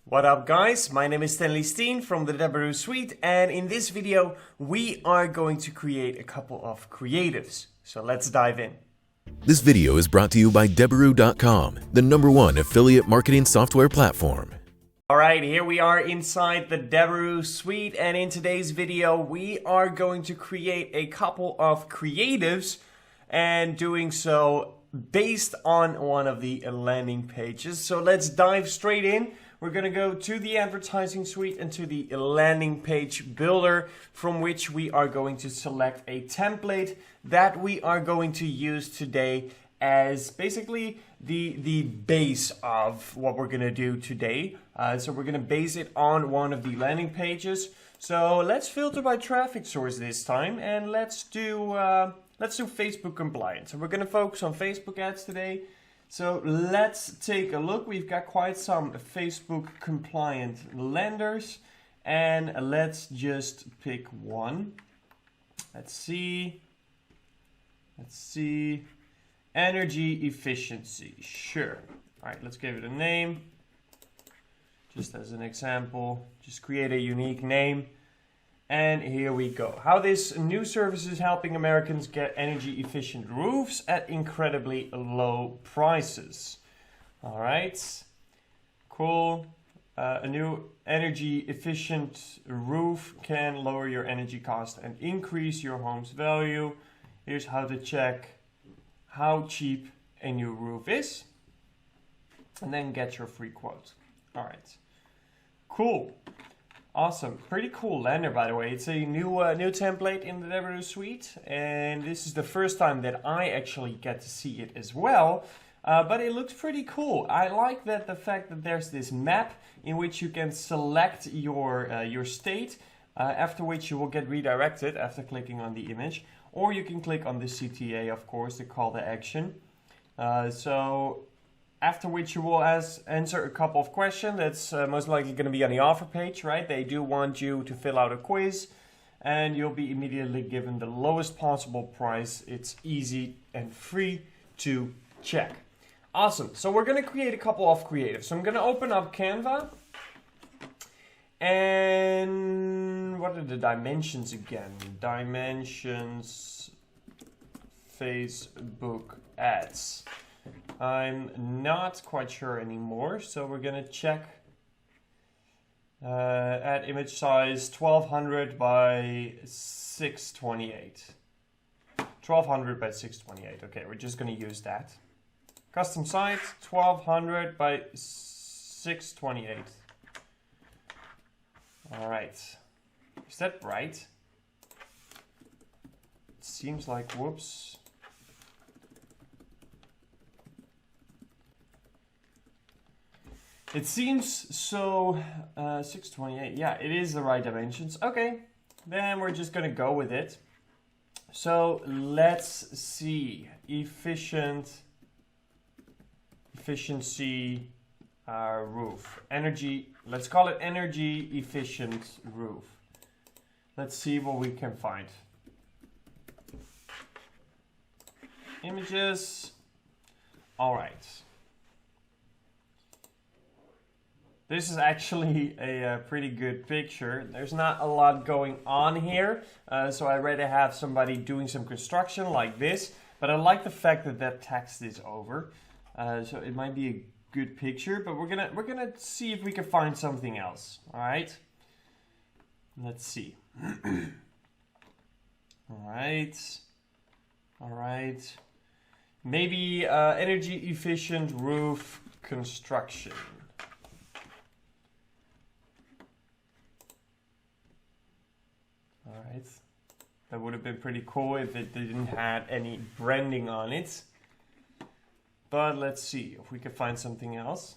What up guys, my name is Stanley Steen from the Deberoo suite, and in this video we are going to create a couple of creatives. So let's dive in. This video is brought to you by Deberoo.com, the #1 affiliate marketing software platform. Alright, here we are inside the Deberoo suite, and in today's video we are going to create a couple of creatives, and doing so based on one of the landing pages. So let's dive straight in. We're going to go to the advertising suite and to the landing page builder, from which we are going to select a template that we are going to use today as basically the base of what we're going to do today. So we're going to base it on one of the landing pages. So let's filter by traffic source this time, and let's do Facebook compliant. So we're going to focus on Facebook ads today. So let's take a look. We've got quite some Facebook compliant lenders, and let's just pick one. Let's see. Energy efficiency. Sure. All right, let's give it a name. Just as an example, just create a unique name. And here we go. How this new service is helping Americans get energy efficient roofs at incredibly low prices. All right, cool. A new energy efficient roof can lower your energy cost and increase your home's value. Here's how to check how cheap a new roof is, and then get your free quote. All right, cool. Awesome, pretty cool lender, by the way. It's a new template in the Deberoo suite, and this is the first time that I actually get to see it as well. But it looks pretty cool. I like the fact that there's this map in which you can select your state, after which you will get redirected after clicking on the image, or you can click on the CTA, of course, the call to action. After which you will answer a couple of questions. That's most likely going to be on the offer page, right? They do want you to fill out a quiz, and you'll be immediately given the lowest possible price. It's easy and free to check. Awesome. So we're going to create a couple of creatives. So I'm going to open up Canva. And what are the dimensions again? Dimensions, Facebook ads. I'm not quite sure anymore, so we're going to check at image size 1200 by 628. 1200 by 628. Okay, we're just going to use that. Custom site 1200 by 628. All right. Is that right? It seems like, whoops. It seems so. 628. Yeah, it is the right dimensions. Okay, then we're just gonna go with it. So let's see. Efficiency roof. Energy. Let's call it energy efficient roof. Let's see what we can find. Images. All right. This is actually a pretty good picture. There's not a lot going on here, so I'd rather have somebody doing some construction like this, but I like the fact that that text is over. So it might be a good picture, but we're gonna see if we can find something else. All right, let's see. All right. Maybe energy efficient roof construction. Alright, that would have been pretty cool if it didn't have any branding on it. But let's see if we can find something else.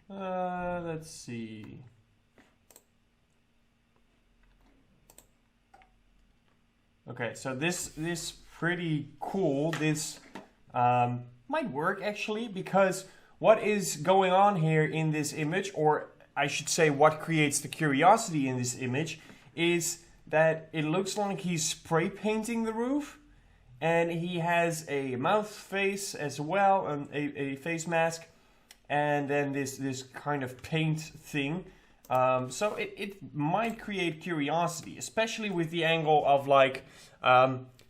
Let's see. Okay, so this pretty cool. This might work actually, because what is going on here in this image, or I should say what creates the curiosity in this image, is that it looks like he's spray painting the roof. And he has a mouth face as well, a face mask, and then this kind of paint thing. So it might create curiosity, especially with the angle of like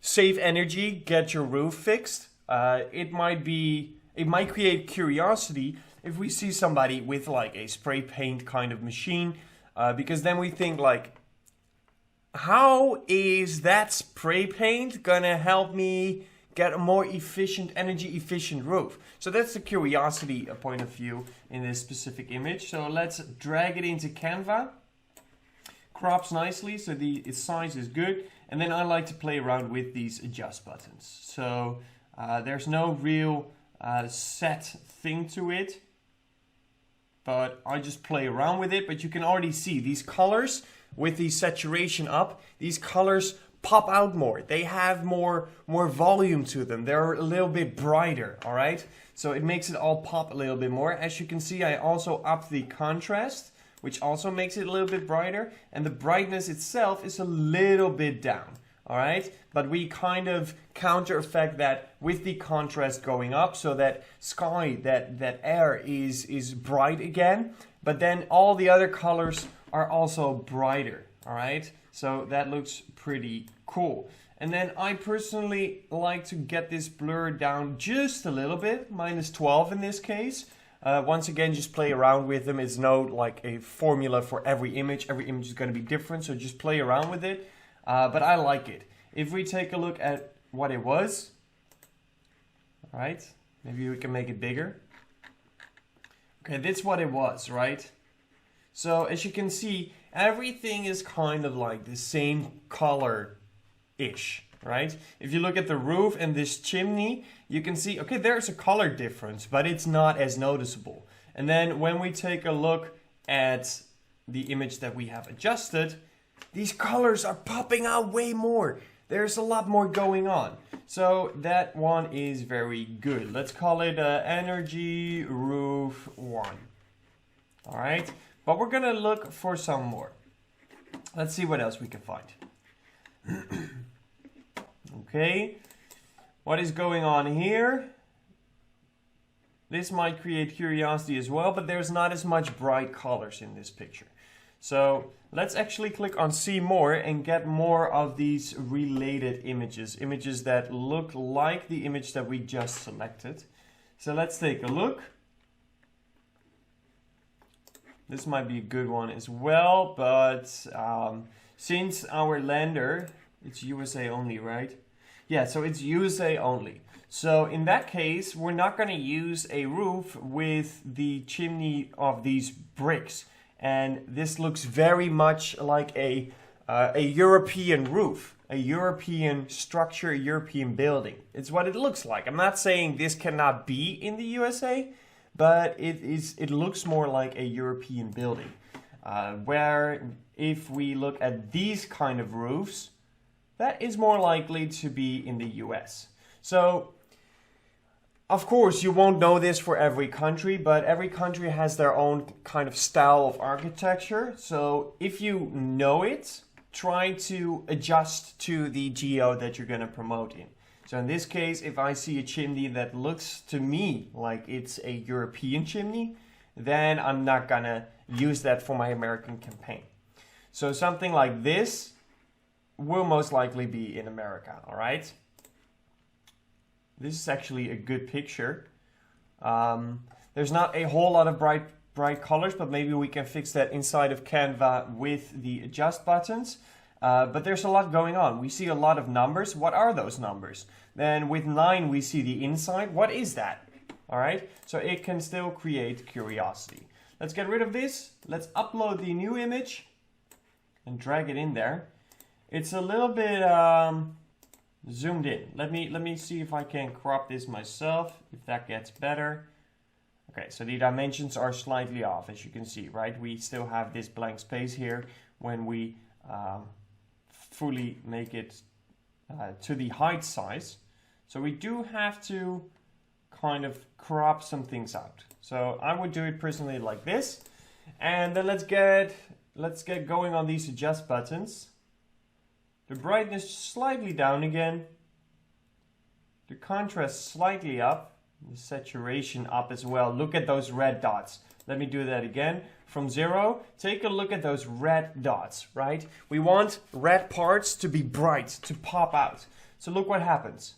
save energy, get your roof fixed. It might create curiosity if we see somebody with like a spray paint kind of machine, because then we think like, how is that spray paint gonna help me get a more efficient, energy efficient roof? So that's the curiosity point of view in this specific image. So let's drag it into Canva. Crops nicely, so its size is good. And then I like to play around with these adjust buttons. So there's no real set thing to it, but I just play around with it. But you can already see these colors with the saturation up, these colors pop out more. They have more volume to them. They're a little bit brighter, all right? So it makes it all pop a little bit more. As you can see, I also upped the contrast, which also makes it a little bit brighter. And the brightness itself is a little bit down, all right? But we kind of counter effect that with the contrast going up, so that sky, that air is bright again. But then all the other colors are also brighter, all right? So that looks pretty cool. And then I personally like to get this blur down just a little bit, -12 in this case. Once again, just play around with them. It's no like a formula for every image. Every image is going to be different, so just play around with it. But I like it. If we take a look at what it was, all right? Maybe we can make it bigger. Okay, that's what it was, right? So as you can see, everything is kind of like the same color-ish, right? If you look at the roof and this chimney, you can see, okay, there's a color difference, but it's not as noticeable. And then when we take a look at the image that we have adjusted, these colors are popping out way more. There's a lot more going on. So that one is very good. Let's call it Energy Roof 1. All right. But we're gonna look for some more. Let's see what else we can find. Okay, what is going on here? This might create curiosity as well, but there's not as much bright colors in this picture. So let's actually click on see more and get more of these related images. Images that look like the image that we just selected. So let's take a look. This might be a good one as well, but since our lender, it's USA only, right? Yeah, so it's USA only. So in that case, we're not going to use a roof with the chimney of these bricks. And this looks very much like a European roof, a European structure, a European building. It's what it looks like. I'm not saying this cannot be in the USA, but it looks more like a European building. Where if we look at these kind of roofs, that is more likely to be in the US. So, of course, you won't know this for every country, but every country has their own kind of style of architecture. So if you know it, try to adjust to the geo that you're going to promote in. So in this case, if I see a chimney that looks to me like it's a European chimney, then I'm not going to use that for my American campaign. So something like this will most likely be in America, all right? This is actually a good picture. There's not a whole lot of bright colors, but maybe we can fix that inside of Canva with the adjust buttons. But there's a lot going on. We see a lot of numbers. What are those numbers? Then with 9, we see the inside. What is that? All right, so it can still create curiosity. Let's get rid of this. Let's upload the new image and drag it in there. It's a little bit zoomed in. Let me see if I can crop this myself, if that gets better. Okay, so the dimensions are slightly off, as you can see, right? We still have this blank space here when we fully make it to the height size. So we do have to kind of crop some things out. So I would do it personally like this. And then let's get going on these adjust buttons. The brightness slightly down again. the contrast slightly up, the saturation up as well. Look at those red dots. Let me do that again. From 0, take a look at those red dots, right? We want red parts to be bright, to pop out. So look what happens.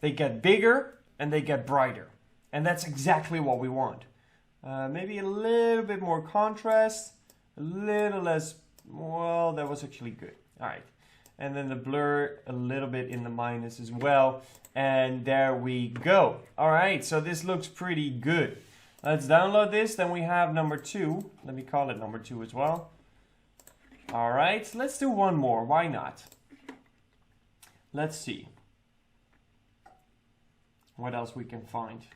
They get bigger and they get brighter. And that's exactly what we want. Maybe a little bit more contrast, a little less, well, that was actually good. All right. And then the blur a little bit in the minus as well. And there we go. All right, so this looks pretty good. Let's download this. Then we have number 2. Let me call it number 2 as well. All right, let's do one more. Why not? Let's see what else we can find.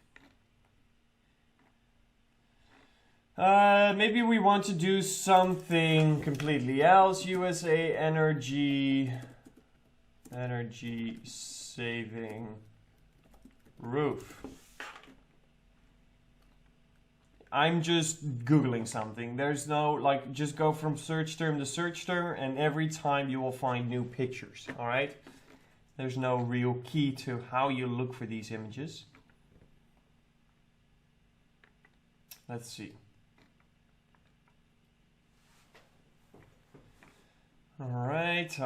Maybe we want to do something completely else. USA energy saving roof. I'm just Googling something. There's no, like, just go from search term to search term and every time you will find new pictures, all right? There's no real key to how you look for these images. Let's see. All right.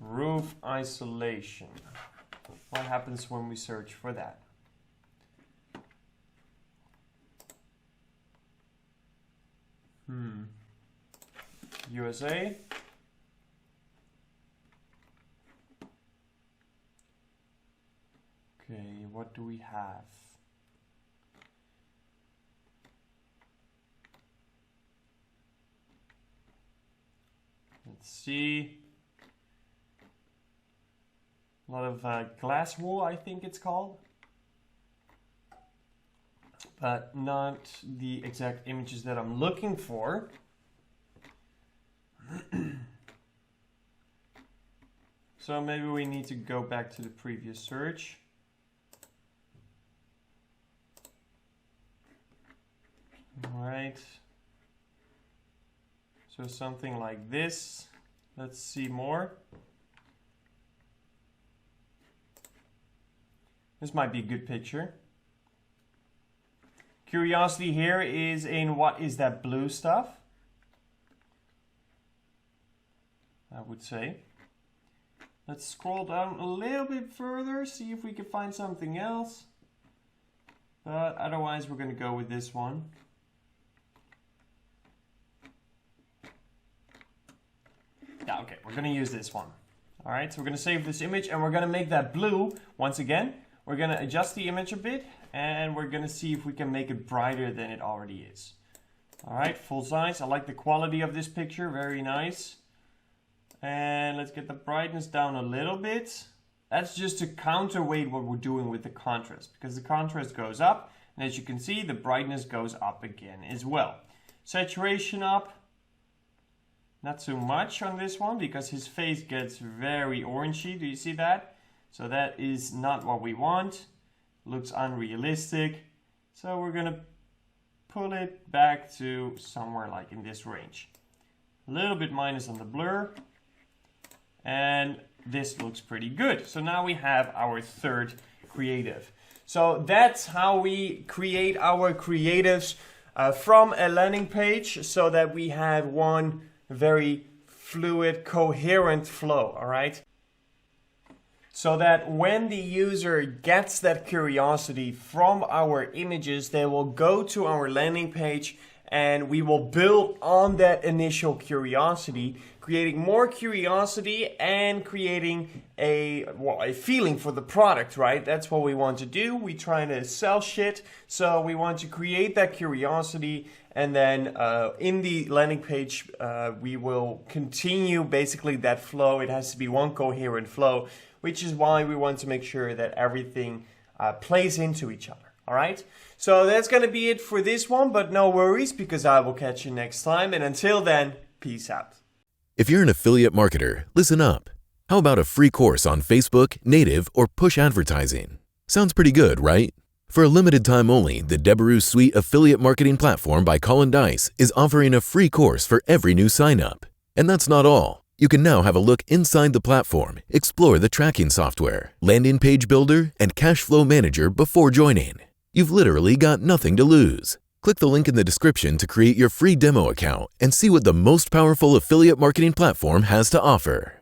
Roof isolation. What happens when we search for that? USA. Okay, what do we have? Let's see. A lot of glass wool, I think it's called. But not the exact images that I'm looking for. So maybe we need to go back to the previous search. All right. So something like this. Let's see more. This might be a good picture. Curiosity here is in what is that blue stuff? I would say. Let's scroll down a little bit further, see if we can find something else. But otherwise we're going to go with this one. Yeah, okay, we're going to use this one. All right, so we're going to save this image and we're going to make that blue once again. We're going to adjust the image a bit and we're going to see if we can make it brighter than it already is. All right, full size. I like the quality of this picture, very nice. And let's get the brightness down a little bit. That's just to counterweight what we're doing with the contrast, because the contrast goes up and as you can see the brightness goes up again as well. Saturation up. Not so much on this one because his face gets very orangey. Do you see that? So that is not what we want. Looks unrealistic. So we're going to pull it back to somewhere like in this range. A little bit minus on the blur. And this looks pretty good. So now we have our third creative. So that's how we create our creatives from a landing page so that we have one very fluid, coherent flow, all right? So that when the user gets that curiosity from our images, they will go to our landing page and we will build on that initial curiosity, creating more curiosity and creating a feeling for the product, right? That's what we want to do. We're trying to sell shit, so we want to create that curiosity, and then in the landing page, we will continue basically that flow. It has to be one coherent flow, which is why we want to make sure that everything plays into each other. All right, so that's going to be it for this one, but no worries because I will catch you next time. And until then, peace out. If you're an affiliate marketer, listen up. How about a free course on Facebook, native, or push advertising? Sounds pretty good, right? For a limited time only, the Deberoo Suite Affiliate Marketing Platform by Colin Dice is offering a free course for every new sign-up. And that's not all. You can now have a look inside the platform, explore the tracking software, landing page builder, and cash flow manager before joining. You've literally got nothing to lose. Click the link in the description to create your free demo account and see what the most powerful affiliate marketing platform has to offer.